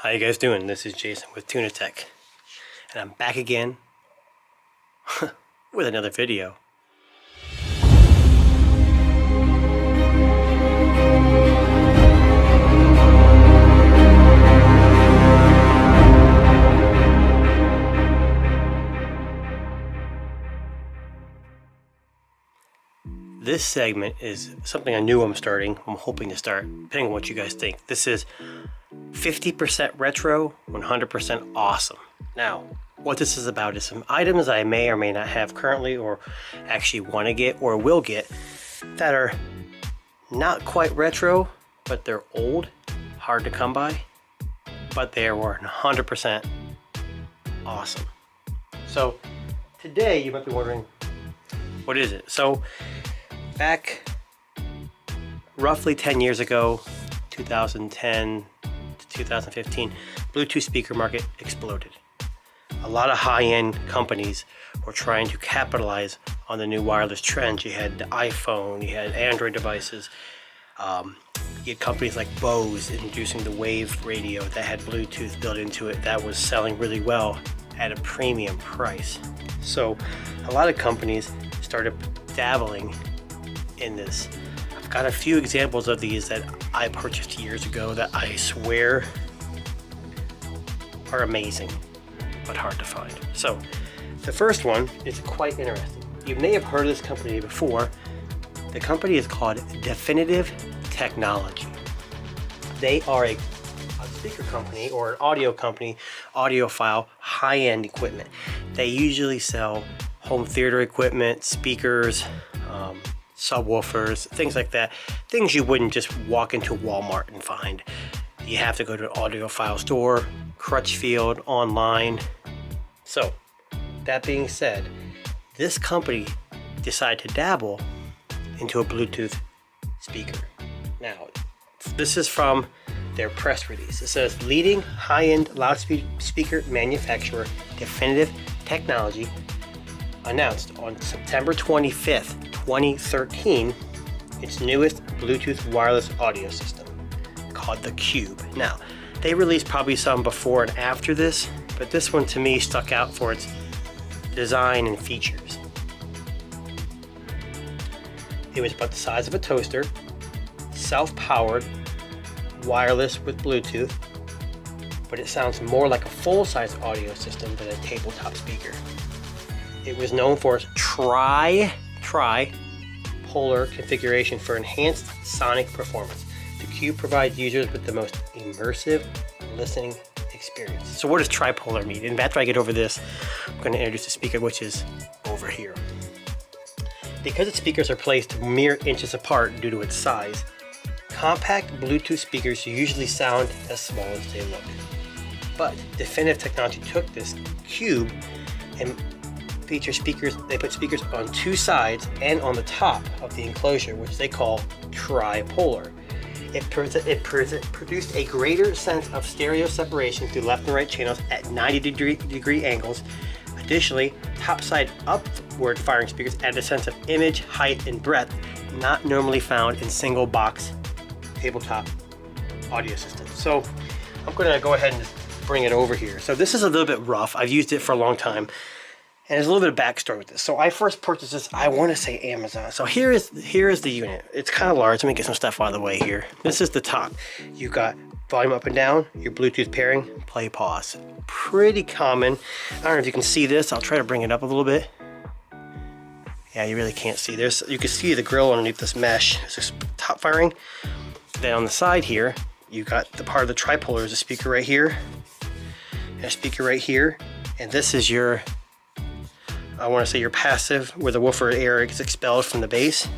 How you guys doing? This is Jason with Tuna Tech, and I'm back again with another video. This segment is something I knew I'm hoping to start, depending on what you guys think. This is 50% retro, 100% awesome. Now, what this is about is some items I may or may not have currently, or actually want to get or will get, that are not quite retro, but they're old, hard to come by, but they were 100% awesome. So today you might be wondering, what is it? So back roughly 10 years ago, 2010 to 2015, Bluetooth speaker market exploded. A lot of high-end companies were trying to capitalize on the new wireless trends. You had the iPhone, you had Android devices, you had companies like Bose introducing the Wave radio that had Bluetooth built into it that was selling really well at a premium price. So a lot of companies started dabbling in this. I've got a few examples of these that I purchased years ago that I swear are amazing, but hard to find. So the first one is quite interesting. You may have heard of this company before. The company is called Definitive Technology. They are a speaker company or an audio company, audiophile, high-end equipment. They usually sell home theater equipment, speakers, subwoofers, things like that. Things you wouldn't just walk into Walmart and find. You have to go to an audiophile store, Crutchfield, online. So, that being said, this company decided to dabble into a Bluetooth speaker. Now, this is from their press release. It says, leading high-end loudspeaker manufacturer Definitive Technology announced on September 25th, 2013, its newest Bluetooth wireless audio system called the Cube. Now, they released probably some before and after this, but this one to me stuck out for its design and features. It was about the size of a toaster, self-powered, wireless with Bluetooth, but it sounds more like a full-size audio system than a tabletop speaker. It was known for its tri-polar configuration for enhanced sonic performance. The Cube provides users with the most immersive listening experience. So what does tripolar mean? And after I get over this, I'm going to introduce the speaker, which is over here. Because its speakers are placed mere inches apart due to its size, compact Bluetooth speakers usually sound as small as they look. But Definitive Technology took this Cube and they put speakers on two sides and on the top of the enclosure, which they call tripolar. It produced a greater sense of stereo separation through left and right channels at 90-degree angles. Additionally, topside upward firing speakers add a sense of image, height, and breadth not normally found in single box tabletop audio systems. So I'm going to go ahead and just bring it over here. So this is a little bit rough. I've used it for a long time. And there's a little bit of backstory with this. So I first purchased this, I want to say Amazon. So here is the unit. It's kind of large. Let me get some stuff out of the way here. This is the top. You've got volume up and down, your Bluetooth pairing, play, pause. Pretty common. I don't know if you can see this. I'll try to bring it up a little bit. Yeah, you really can't see. You can see the grill underneath this mesh. It's just top firing. Then on the side here, you've got the part of the tripolar is a speaker right here, and a speaker right here. And this is your, I want to say your passive, where the woofer air gets expelled from the bass.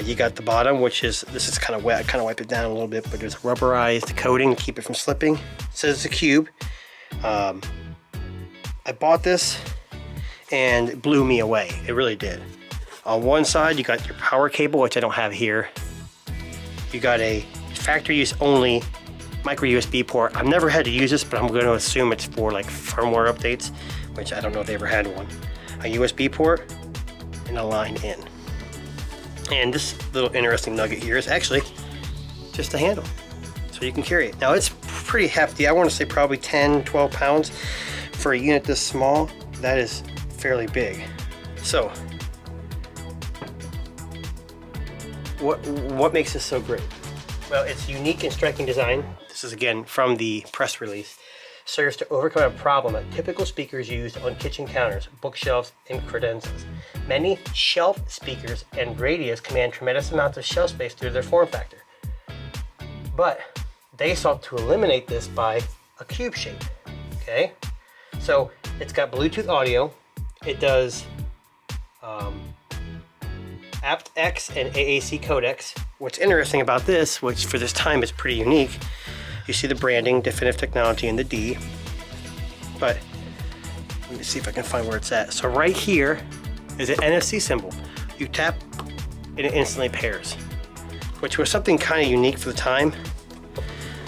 You got the bottom, which is, this is kind of wet. I kind of wipe it down a little bit, but there's rubberized coating to keep it from slipping. It says it's a Cube. I bought this and it blew me away. It really did. On one side, you got your power cable, which I don't have here. You got a factory use only micro USB port. I've never had to use this, but I'm going to assume it's for like firmware updates, which I don't know if they ever had one. A USB port and a line in. And this little interesting nugget here is actually just a handle, so you can carry it. Now it's pretty hefty. I want to say probably 10, 12 pounds for a unit this small. That is fairly big. So what makes this so great? Well, it's unique and striking design. This is again from the press release. Serves to overcome a problem that typical speakers use on kitchen counters, bookshelves, and credenzas. Many shelf speakers and radios command tremendous amounts of shelf space due to their form factor. But they sought to eliminate this by a cube shape, okay? So it's got Bluetooth audio. It does aptX and AAC codecs. What's interesting about this, which for this time is pretty unique, you see the branding, Definitive Technology, and the D. But let me see if I can find where it's at. So right here is an NFC symbol. You tap and it instantly pairs, which was something kind of unique for the time.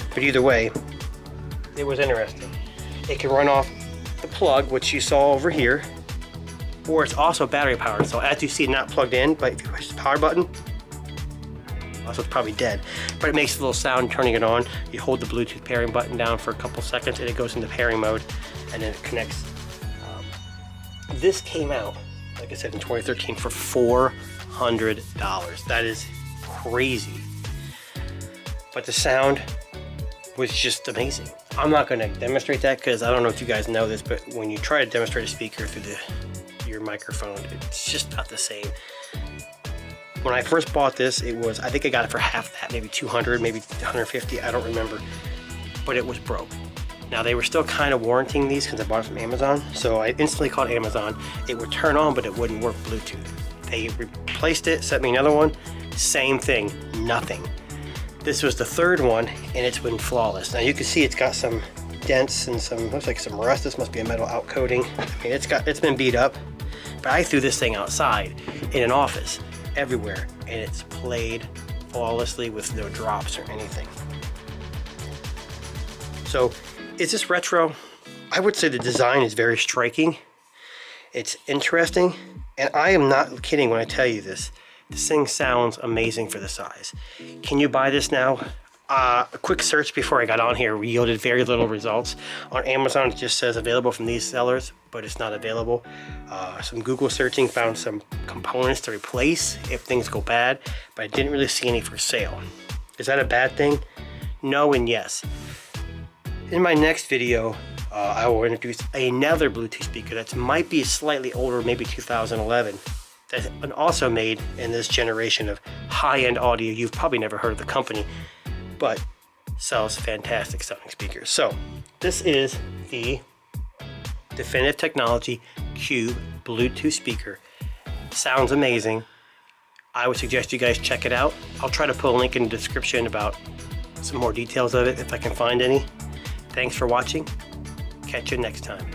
But either way, it was interesting. It can run off the plug, which you saw over here, or it's also battery powered. So as you see, not plugged in, but if you push the power button, also it's probably dead, but it makes a little sound turning it on. You hold the Bluetooth pairing button down for a couple seconds and it goes into pairing mode, and then it connects. This came out, like I said, in 2013 for $400. That is crazy. But the sound was just amazing. I'm not going to demonstrate that because I don't know if you guys know this, but when you try to demonstrate a speaker through your microphone, it's just not the same. When I first bought this, it was, I think I got it for half that, maybe 200, maybe 150, I don't remember, but it was broke. Now they were still kind of warranting these because I bought it from Amazon, so I instantly called Amazon. It would turn on, but it wouldn't work Bluetooth. They replaced it, sent me another one, same thing, nothing. This was the third one, and it's been flawless. Now you can see it's got some dents and some, looks like some rust. This must be a metal outcoating. I mean, it's been beat up, but I threw this thing outside in an office, everywhere, and it's played flawlessly with no drops or anything. So is this retro? I would say the design is very striking. It's interesting, and I am not kidding when I tell you this. This thing sounds amazing for the size. Can you buy this now? A quick search before I got on here yielded very little results. On Amazon, it just says available from these sellers, but it's not available. Some Google searching found some components to replace if things go bad, but I didn't really see any for sale. Is that a bad thing? No and yes. In my next video, I will introduce another Bluetooth speaker that might be slightly older, maybe 2011. That's also made in this generation of high-end audio. You've probably never heard of the company, but sells fantastic sounding speakers. So this is the Definitive Technology Cube Bluetooth speaker. Sounds amazing. I would suggest you guys check it out. I'll try to put a link in the description about some more details of it if I can find any. Thanks for watching. Catch you next time.